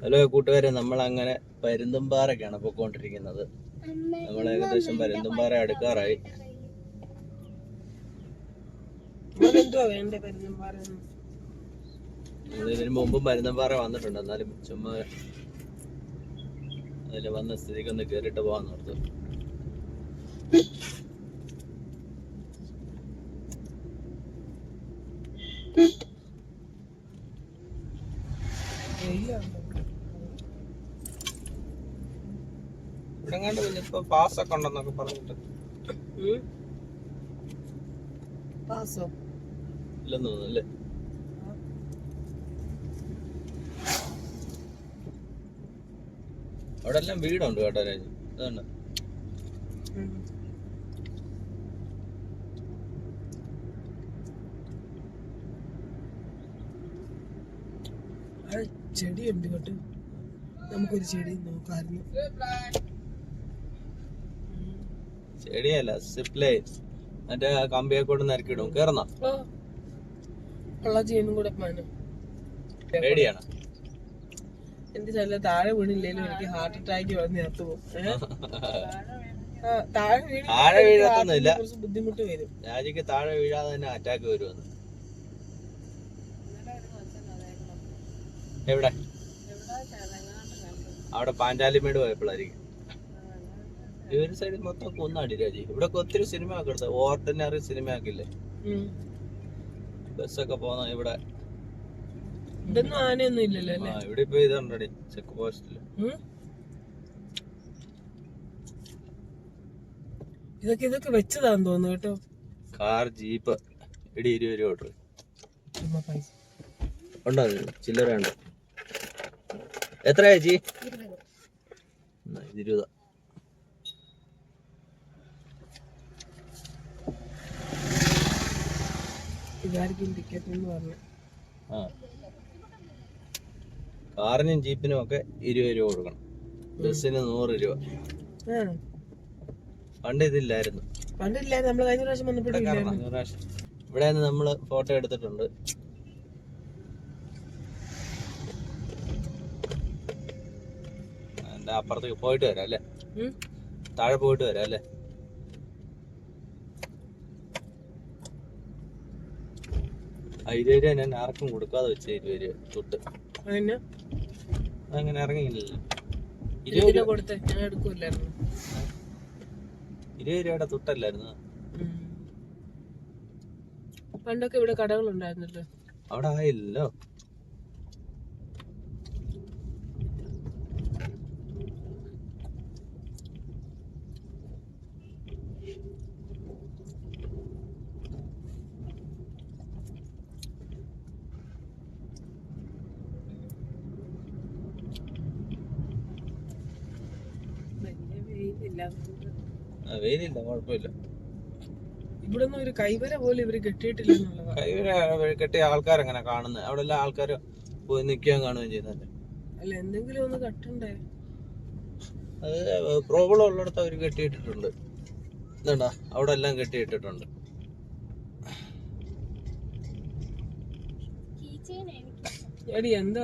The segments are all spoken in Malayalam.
ഹലോ കൂട്ടുകാരെ, നമ്മൾ അങ്ങനെ പരുന്തുംപാറയ്ക്കാണ് പോയിക്കൊണ്ടിരിക്കുന്നത്. നമ്മൾ ഏകദേശം പരുന്തുംപാറ അടുക്കാറായി. നമ്മൾ ഇതിനു മുമ്പും പരുന്തുംപാറ വന്നിട്ടുണ്ട്, എന്നാലും ചുമ്മാ അതിൽ വന്ന സ്ഥിതിക്കൊന്ന് കേറിട്ട് പോകാൻ ഓർത്തു. ഇവിടെ കണ്ട് പിന്നെ ഇപ്പൊ പാസ്സൊക്കെ ഉണ്ടെന്നൊക്കെ പറഞ്ഞിട്ട് പാസോ ഇല്ലെന്ന് തോന്നുന്നല്ലേ. അവിടെ എല്ലാം വീടുണ്ട് കേട്ടോ രാജു. അതുകൊണ്ട് ചെടിയുണ്ട് കേട്ടോ, നമുക്കൊരു ചെടി നോക്കായിരുന്നു. ചെടിയല്ല, സിപ്ലൈൻ മറ്റേ കമ്പിയെക്കൂടെ നരക്കിടും. കേറുന്നോ? പേടിയാണ്. എന്റെ ചില താഴെ വീണില്ലേലും എനിക്ക് ഹാർട്ട് അറ്റാക്ക് വന്ന് നേരത്ത് പോകും. താഴെ വീഴത്തൊന്നുമില്ല, ബുദ്ധിമുട്ട് വരും. രാജിക്ക് താഴെ വീഴാതെ തന്നെ അറ്റാക്ക് വരുമെന്ന്. എവിടെ? അവിടെ പാഞ്ചാലിമേട് പോയപ്പോഴായിരിക്കും. ഈ ഒരു സൈഡിൽ മൊത്തം കുന്നാടി രാജി. ഇവിടെ ഒത്തിരി സിനിമ ഒക്കെ എടുത്ത ഓർഡിനറി സിനിമ ആക്കില്ലേ, ബസ്സൊക്കെ പോന്ന ഇവിടെ. ഇതൊന്നും ആനയൊന്നും ഇല്ലല്ലോ. ഇവിടെ ഇപ്പൊ ഇതുണ്ടടി ചെക്ക് പോസ്റ്റില്. ഇതൊക്കെ വെച്ചതാന്ന് തോന്നുന്നു കേട്ടോ. Car, jeep. ഇടി 20 രൂപ ഓർഡർ ഉണ്ടോ? ചില്ലറ ഉണ്ട്. എത്ര ചേച്ചി? 20. ഇതായിരിക്കും ടിക്കറ്റ് എന്ന് പറഞ്ഞു. കാറിനും ജീപ്പിനും ഒക്കെ 20 രൂപ കൊടുക്കണം, ബസ്സിന് 100 രൂപ. പണ്ട് ഇതില്ലായിരുന്നു. പണ്ടില്ലായിരുന്നു, നമ്മള് കഴിഞ്ഞ പ്രാവശ്യം വന്നപ്പോഴും. ഇവിടെ നമ്മള് ഫോട്ടോ എടുത്തിട്ടുണ്ട്. എന്റെ അപ്പുറത്തേക്ക് പോയിട്ട് വരാം അല്ലേ, താഴെ പോയിട്ട് വരാം അല്ലേ. ആ 20 രൂപ ഞാൻ ആർക്കും കൊടുക്കാതെ വെച്ച 20 രൂപ തൊട്ട്. അങ്ങനെ ഇറങ്ങിയില്ലല്ലോ. 20 രൂപയുടെ തൊട്ടല്ലായിരുന്നു. പണ്ടൊക്കെ ഇവിടെ കടകളുണ്ടായിരുന്നല്ലോ, അവിടെ ആയില്ലല്ലോ. വെയിലില്ല, കുഴപ്പമില്ല. ഇവിടെ ഒന്നും ഒരു കൈവര പോലെ ഇവര് കെട്ടിയിട്ടില്ല. കൈവര കെട്ടിയ ആൾക്കാരെങ്ങനെ കാണുന്നത്? അവിടെ എല്ലാ ആൾക്കാരും പോയി നിൽക്കാൻ കാണുകയും ചെയ്യുന്നല്ലേ. അല്ല, എന്തെങ്കിലും ഒന്ന് കട്ടണ്ടേ? അത് പ്രോബ്ലം ഉള്ളിടത്ത് അവര് കെട്ടിയിട്ടിട്ടുണ്ട്. എന്താ അവിടെ എല്ലാം കെട്ടിയിട്ടിട്ടുണ്ട്. എന്തോ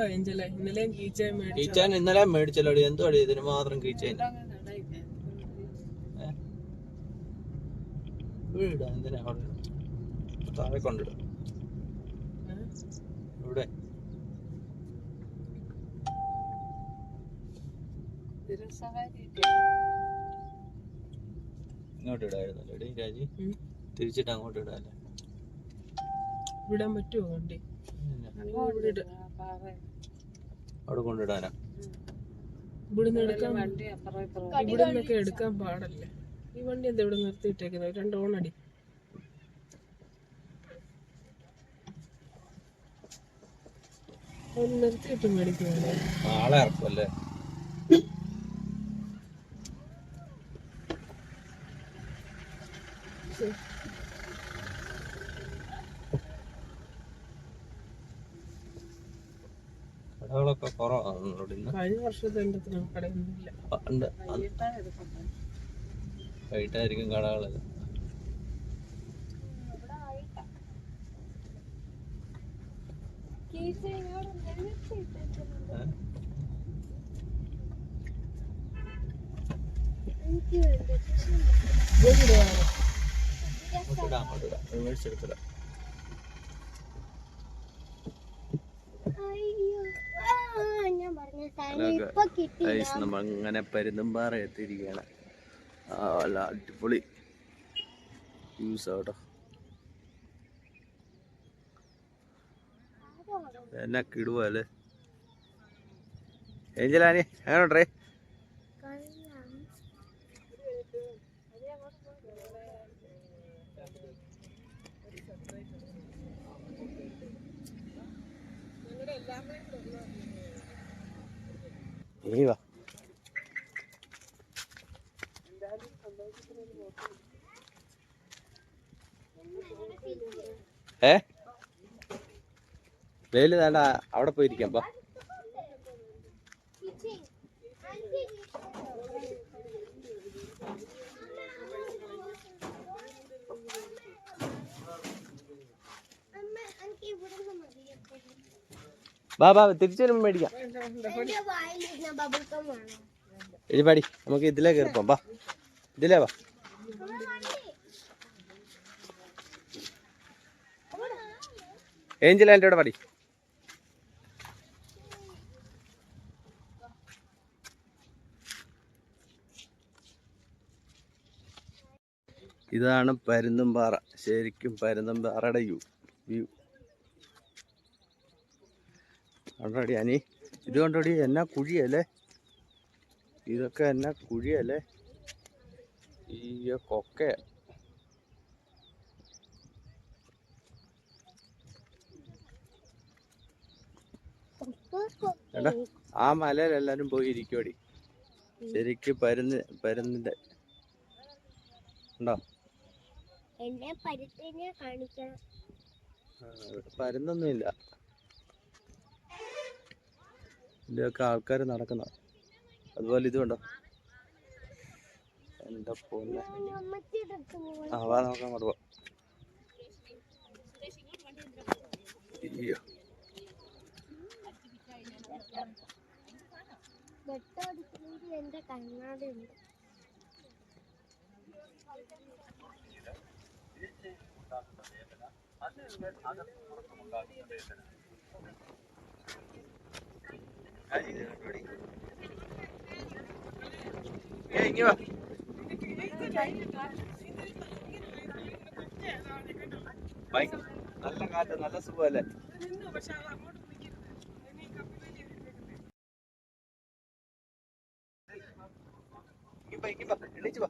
കീച്ചാൻ ഇന്നലെ മേടിച്ചല്ലോ. എന്തോ അടി ഇതിന് മാത്രം കീച്ചാൻ? എന്തിനാ താഴെ കൊണ്ടിടും. ഇവിടെ ഇങ്ങോട്ട് ഇടായിരുന്നല്ലോ എടീ രാജി, തിരിച്ചിട്ട് അങ്ങോട്ട് ഇടാല്ലേ. വിടാൻ പറ്റുമോ വണ്ടി? അവിടെ കൊണ്ടിടാനാ? ഇവിടുന്നൊക്കെ എടുക്കാൻ പാടല്ലേ. ഈ വണ്ടി എന്താ ഇവിടെ നിർത്തിയിട്ടേക്കുന്നത്? 2 ഓണടി. നിർത്തിയിട്ട് മേടിക്കുവാണ്. ആളെ ഇറക്കുമല്ലേ. കടകളൊക്കെ കുറവാണ്. കഴിഞ്ഞ വർഷത്തെ കടയൊന്നുമില്ല. വൈകിട്ടായിരിക്കും കടകളെല്ലാം. മേടിച്ചെടുത്തിടാം. നമ്മൾ അങ്ങനെ പരുന്തുംപാറ എത്തിയിരിക്കുകയാണ്. നല്ല അടിപൊളി വ്യൂസ് കേട്ടോ. എന്നാ കിടുവല്ലേ ഏഞ്ചലാനി, അങ്ങനെ ഉണ്ടേ. നീ വാ. വെയില് വേണ്ട, അവിടെ പോയിരിക്കാം. അപ്പൊ ബാ ബാ തിരിച്ചു വരുമ്പോ മേടിക്കാം. എഴുപാടി നമുക്ക് ഇതിലേ കയറിപ്പോ. ബാ ഇതിലേ വാ. ഏഞ്ചൽ എൻ്റെ കൂടെ പാടി. ഇതാണ് പരുന്തുംപാറ. ശരിക്കും പരുന്തുംപാറയുടെ വ്യൂ കണ്ടോടി അനി. ഇത് കണ്ടോടി, എന്നാ കുഴിയല്ലേ ഇതൊക്കെ, എന്നാ കുഴിയല്ലേ ഈ കൊക്ക. എടാ ആ മലയിലെല്ലാരും പോയി ഇരിക്കോടി. ശരിക്കും പരുന്നിന്റെ ഉണ്ടോ? പരുന്നൊന്നുമില്ല, ഇതിലൊക്കെ ആൾക്കാർ നടക്കുന്ന. അതുപോലെ ഇതുണ്ടോ? എന്താ പോലെ. ആ വാ നമുക്ക് അങ്ങോട്ട് പോവാം. അയ്യോ എന്റെ കണ്ണാടി ഉണ്ട്. നല്ല കാറ്റ്, നല്ല സുഖമല്ലേ. എണീച്ചു വാ.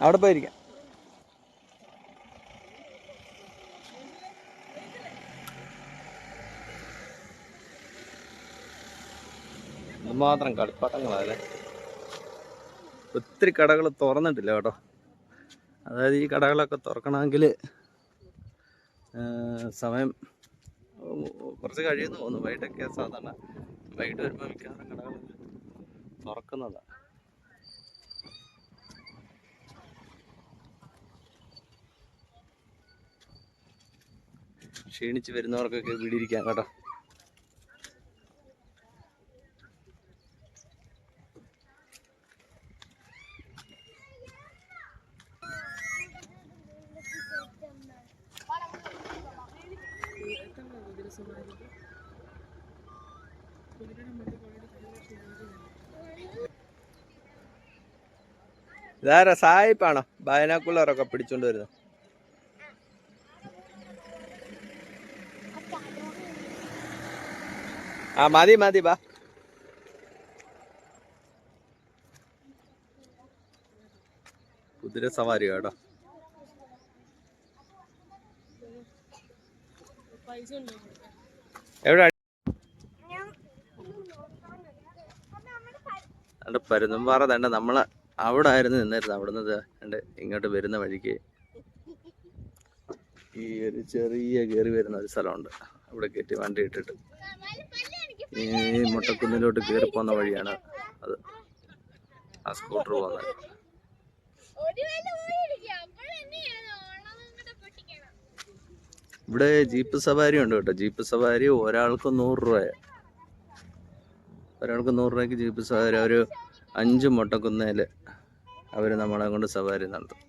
അവിടെ പോയിരിക്കാം. മാത്രം കളിപ്പാട്ടങ്ങളല്ലേ. ഒത്തിരി കടകൾ തുറന്നിട്ടില്ല കേട്ടോ. അതായത് ഈ കടകളൊക്കെ തുറക്കണമെങ്കിൽ സമയം കുറച്ച് കഴിയുമെന്ന് തോന്നുന്നു. വൈകിട്ടൊക്കെ സാധാരണ വൈകിട്ട് വരുമ്പോൾ മിക്കവാറും കടകൾ തുറക്കുന്നതാണ്. ക്ഷീണിച്ച് വരുന്നവർക്കൊക്കെ വീടിരിക്കാം കേട്ടോ. ഇതാരാ സായിപ്പാണോ ബൈനാക്കുലറൊക്കെ പിടിച്ചോണ്ട് വരുന്നത്? ആ മതി മതി ബാ. കുതിര സവാരി കേട്ടോ. എവിടെ പരുന്തുംപാറ തണ്ട. നമ്മള് അവിടെ ആയിരുന്നു നിന്നിരുന്നത്. അവിടുന്ന് ഇങ്ങോട്ട് വരുന്ന വഴിക്ക് ഈ ഒരു ചെറിയ കയറി വരുന്ന ഒരു സ്ഥലമുണ്ട്. അവിടെ കയറ്റി വണ്ടി ഇട്ടിട്ട് ഈ മുട്ടക്കുന്നിലോട്ട് കയറി പോകുന്ന വഴിയാണ് അത്. ആ സ്കൂട്ടർ പോകുന്നത്. ഇവിടെ ജീപ്പ് സവാരി ഉണ്ട് കേട്ടോ. ജീപ്പ് സവാരി ഒരാൾക്ക് 100 രൂപ. ഒരാൾക്ക് 100 രൂപയ്ക്ക് ജീപ്പ് സവാരി. ഒരു 5 മൊട്ടക്കുന്നേൽ അവർ നമ്മളെ കൊണ്ട് സവാരി നടത്തും.